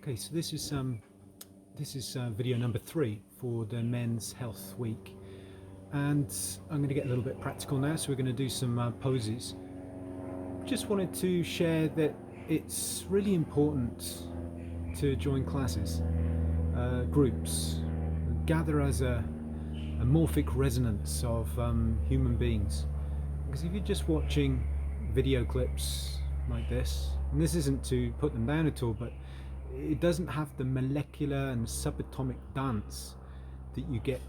Okay, so this is video number 3 for the Men's Health Week, and I'm going to get a little bit practical now. So we're going to do some poses. Just wanted to share that it's really important to join classes, groups, gather as a morphic resonance of human beings. Because if you're just watching video clips like this, and this isn't to put them down at all, but it doesn't have the molecular and subatomic dance that you get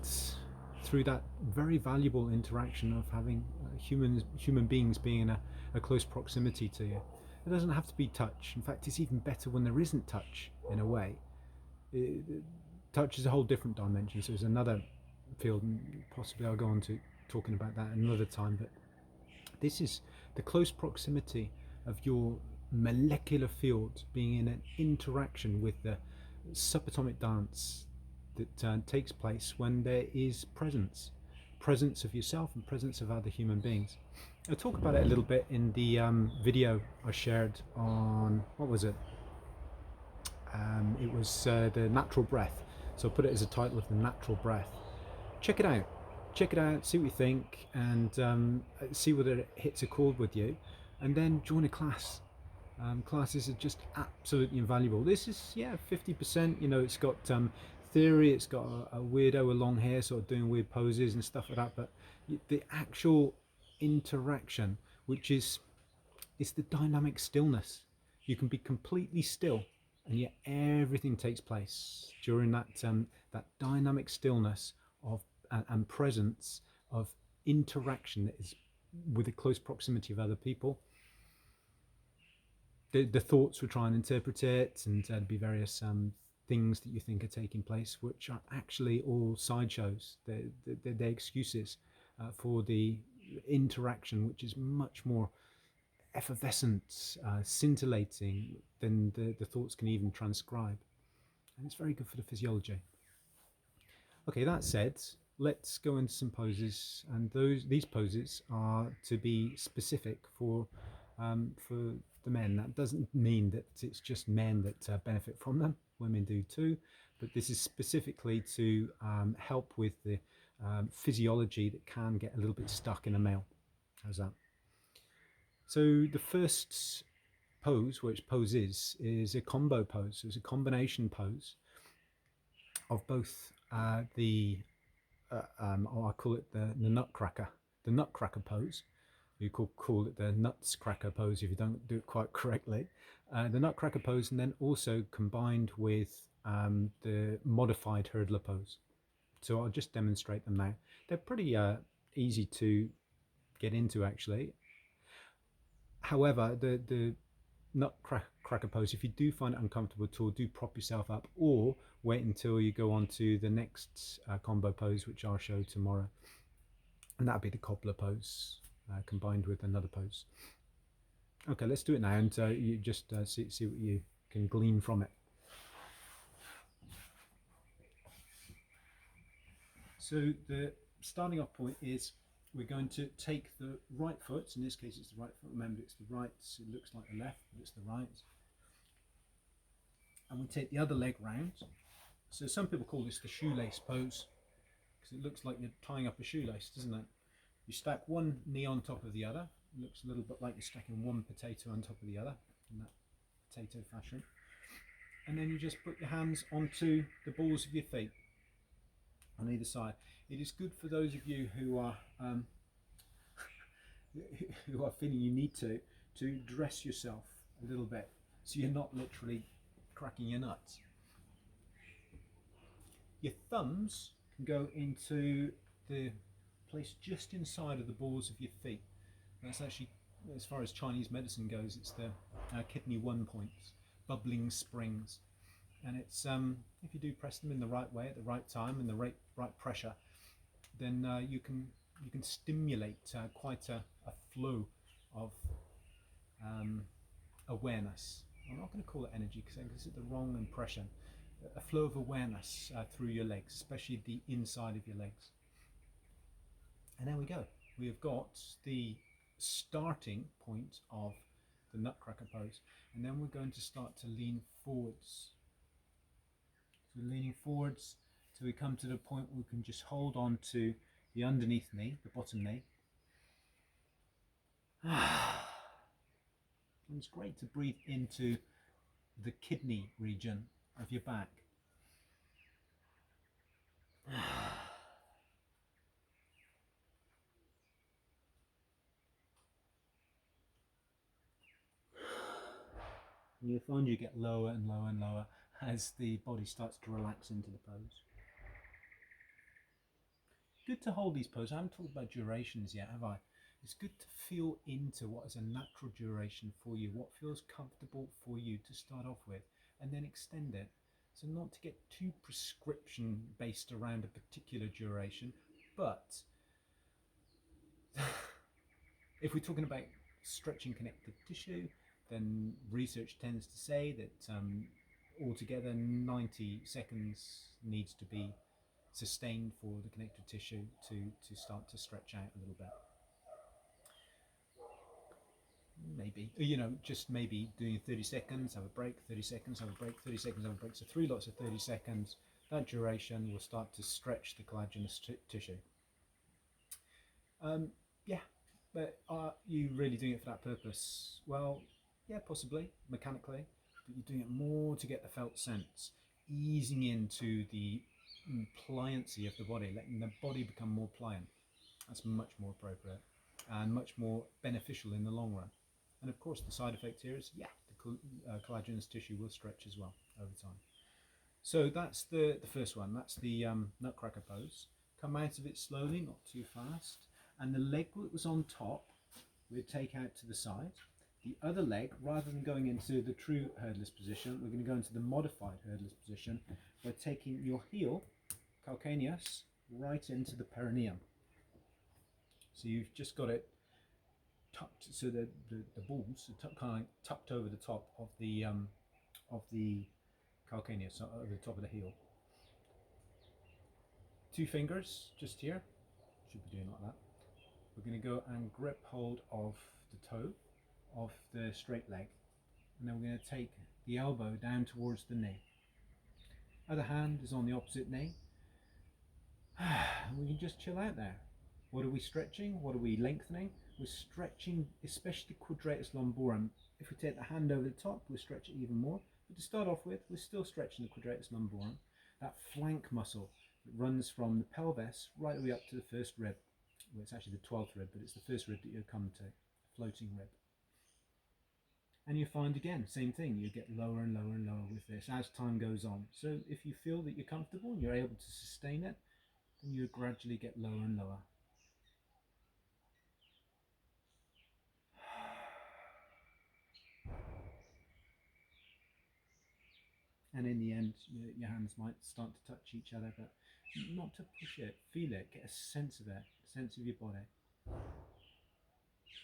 through that very valuable interaction of having human beings being in a close proximity to you. It doesn't have to be touch. In fact, it's even better when there isn't touch, in a way. Touch is a whole different dimension, so there's another field, and possibly I'll go on to talking about that another time. But this is the close proximity of your molecular field being in an interaction with the subatomic dance that takes place when there is presence of yourself and presence of other human beings. I'll talk about it a little bit in the video I shared on, what was it? It was the natural breath. So I'll put it as a title of the natural breath. Check it out. Check it out, see what you think, and see whether it hits a chord with you, and then join a class. Classes are just absolutely invaluable. This is 50%. You know, it's got theory. It's got a weirdo with long hair, sort of doing weird poses and stuff like that. But the actual interaction, which is, it's the dynamic stillness. You can be completely still, and yet everything takes place during that that dynamic stillness of and presence of interaction that is with a close proximity of other people. The thoughts will try and interpret it, and there'll be various things that you think are taking place, which are actually all sideshows. They're excuses for the interaction, which is much more effervescent, scintillating than the thoughts can even transcribe. And it's very good for the physiology. Okay, that said, let's go into some poses, and these poses are to be specific for the men. That doesn't mean that it's just men that benefit from them. Women do too, but this is specifically to help with the physiology that can get a little bit stuck in a male. How's that? So the first pose, which pose is a combo pose. So it's a combination pose of both I call it the Nutcracker pose. You could call it the Nutcracker pose if you don't do it quite correctly. The Nutcracker pose, and then also combined with the modified hurdler pose. So I'll just demonstrate them now. They're pretty easy to get into, actually. However, the Nutcracker pose, if you do find it uncomfortable at all, do prop yourself up, or wait until you go on to the next combo pose, which I'll show tomorrow, and that'll be the cobbler pose combined with another pose. Okay, let's do it now, and you just see what you can glean from it. So the starting off point is we're going to take the right foot. In this case it's the right foot. Remember, it's the right. It looks like the left, but it's the right. And we take the other leg round. So some people call this the shoelace pose, because it looks like you're tying up a shoelace, doesn't it? You stack one knee on top of the other. It looks a little bit like you're stacking one potato on top of the other, in that potato fashion. And then you just put your hands onto the balls of your feet on either side. It is good for those of you who are feeling you need to dress yourself a little bit, so you're not literally cracking your nuts. Your thumbs can go into the place just inside of the balls of your feet. That's actually, as far as Chinese medicine goes, it's the kidney 1 points, bubbling springs. And it's if you do press them in the right way at the right time and the right pressure, then you can stimulate quite a flow of awareness. I'm not going to call it energy because it's the wrong impression. A flow of awareness through your legs, especially the inside of your legs. And there we go. We have got the starting point of the Nutcracker pose, and then we're going to start to lean forwards So we're leaning forwards till we come to the point where we can just hold on to the underneath knee, the bottom knee. And it's great to breathe into the kidney region of your back. And you'll find you get lower and lower and lower as the body starts to relax into the pose. Good to hold these poses. I haven't talked about durations yet, have I? It's good to feel into what is a natural duration for you, what feels comfortable for you to start off with, and then extend it. So not to get too prescription based around a particular duration, but if we're talking about stretching connective tissue, then research tends to say that altogether 90 seconds needs to be sustained for the connective tissue to start to stretch out a little bit. Maybe, just maybe doing 30 seconds, have a break, 30 seconds, have a break, 30 seconds, have a break. So 3 lots of 30 seconds. That duration will start to stretch the collagenous tissue. Yeah, but are you really doing it for that purpose? Well, yeah, possibly, mechanically, but you're doing it more to get the felt sense, easing into the pliancy of the body, letting the body become more pliant. That's much more appropriate and much more beneficial in the long run. And of course, the side effect here is, yeah, the collagenous tissue will stretch as well over time. So that's the first one. That's the Nutcracker pose. Come out of it slowly, not too fast. And the leg that was on top, we'll take out to the side. The other leg, rather than going into the true hurdless position, we're going to go into the modified hurdless position by taking your heel, calcaneus, right into the perineum. So you've just got it tucked, so the balls are kind of tucked over the top of the calcaneus, over the top of the heel. 2 fingers just here, should be doing like that. We're going to go and grip hold of the toe of the straight leg, and then we're going to take the elbow down towards the knee. Other hand is on the opposite knee. And we can just chill out there. What are we stretching? What are we lengthening? We're stretching, especially the quadratus lumborum. If we take the hand over the top, we'll stretch it even more. But to start off with, we're still stretching the quadratus lumborum, that flank muscle that runs from the pelvis right the way up to the first rib. Well, it's actually the 12th rib, but it's the first rib that you'll come to, floating rib. And you find again, same thing, you get lower and lower and lower with this as time goes on. So if you feel that you're comfortable and you're able to sustain it, then you gradually get lower and lower. And in the end, your hands might start to touch each other, but not to push it. Feel it, get a sense of it, a sense of your body.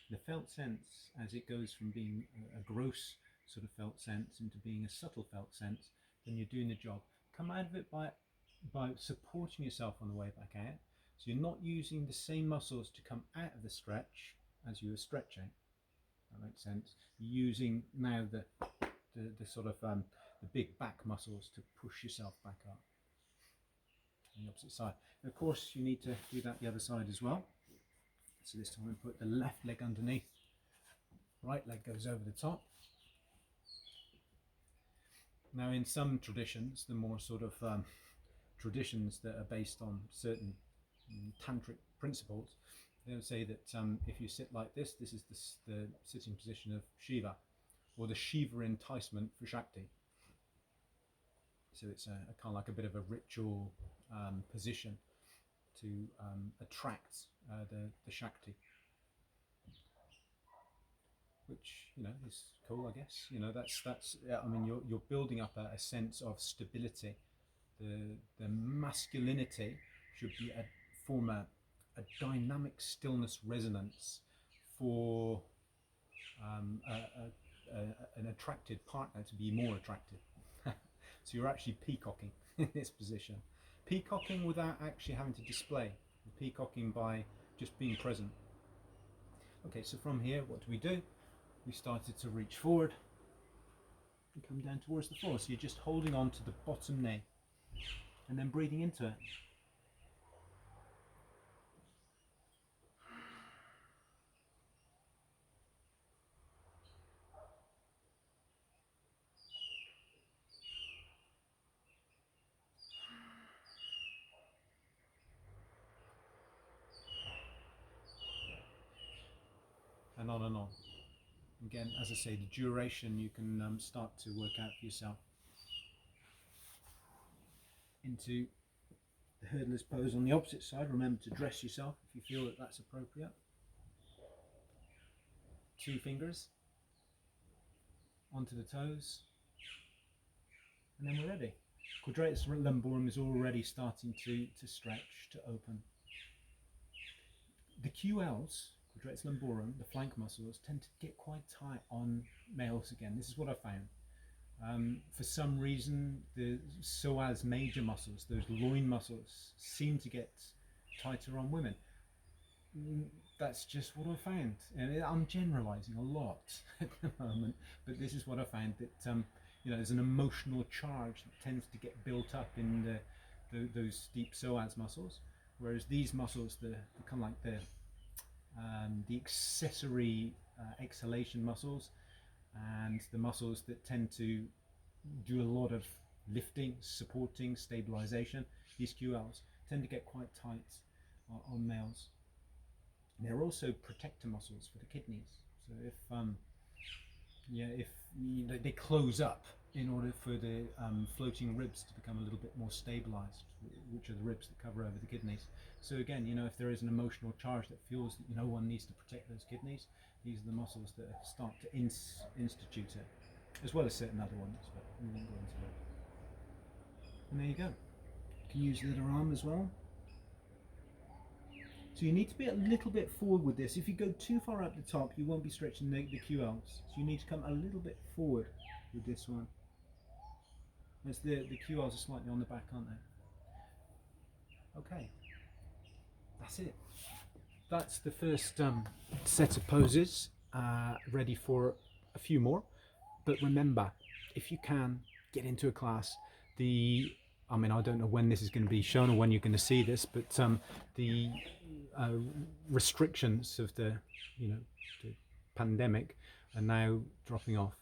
The felt sense, as it goes from being a gross sort of felt sense into being a subtle felt sense, then you're doing the job. Come out of it by supporting yourself on the way back out. So you're not using the same muscles to come out of the stretch as you were stretching. That makes sense. You're using now the sort of the big back muscles to push yourself back up. On the opposite side. And of course, you need to do that the other side as well. So this time we put the left leg underneath, right leg goes over the top. Now in some traditions, the more sort of traditions that are based on certain tantric principles, they'll say that if you sit like this, this is the sitting position of Shiva, or the Shiva enticement for Shakti. So it's a kind of like a bit of a ritual position to attract the Shakti, which is cool, I guess. That's I mean, you're building up a sense of stability. The masculinity should be form a dynamic stillness resonance for an attracted partner to be more attractive. So you're actually peacocking in this position. Peacocking without actually having to display. Peacocking by just being present. Okay, so from here, what do? We started to reach forward and come down towards the floor. So you're just holding on to the bottom knee. and then breathing into it. And on and on. Again, as I say, the duration you can start to work out for yourself. Into the hurdler's pose on the opposite side. Remember to dress yourself if you feel that that's appropriate. 2 fingers onto the toes, and then we're ready. Quadratus lumborum is already starting to stretch, to open. The QLs, quadratus lumborum, the flank muscles, tend to get quite tight on males again. This is what I found. For some reason, the psoas major muscles, those loin muscles, seem to get tighter on women. That's just what I found. And I'm generalising a lot at the moment, but this is what I found, that there's an emotional charge that tends to get built up in those deep psoas muscles, whereas these muscles, the kind of like the accessory exhalation muscles, and the muscles that tend to do a lot of lifting, supporting, stabilization, these QLs tend to get quite tight on males. And they're also protector muscles for the kidneys. So if they close up in order for the floating ribs to become a little bit more stabilized, which are the ribs that cover over the kidneys. So again, if there is an emotional charge that feels that one needs to protect those kidneys, these are the muscles that start to institute it, as well as certain other ones, but we won't go into that. And there you go. You can use the other arm as well. So you need to be a little bit forward with this. If you go too far up the top, you won't be stretching the QLs. So you need to come a little bit forward with this one. As the QLs are slightly on the back, aren't they? Okay, that's it. That's the first set of poses, ready for a few more. But remember, if you can, get into a class. I don't know when this is going to be shown or when you're going to see this, but the restrictions of the pandemic are now dropping off.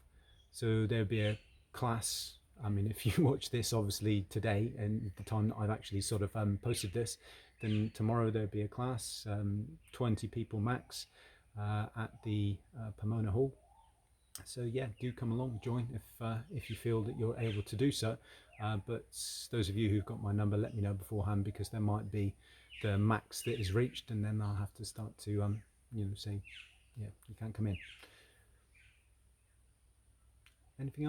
So there'll be a class. If you watch this obviously today and the time that I've actually sort of posted this, then tomorrow there'll be a class, 20 people max, at the Pomona Hall. So yeah, do come along, join if you feel that you're able to do so. But those of you who've got my number, let me know beforehand, because there might be the max that is reached, and then I'll have to start to say, yeah, you can't come in. Anything else?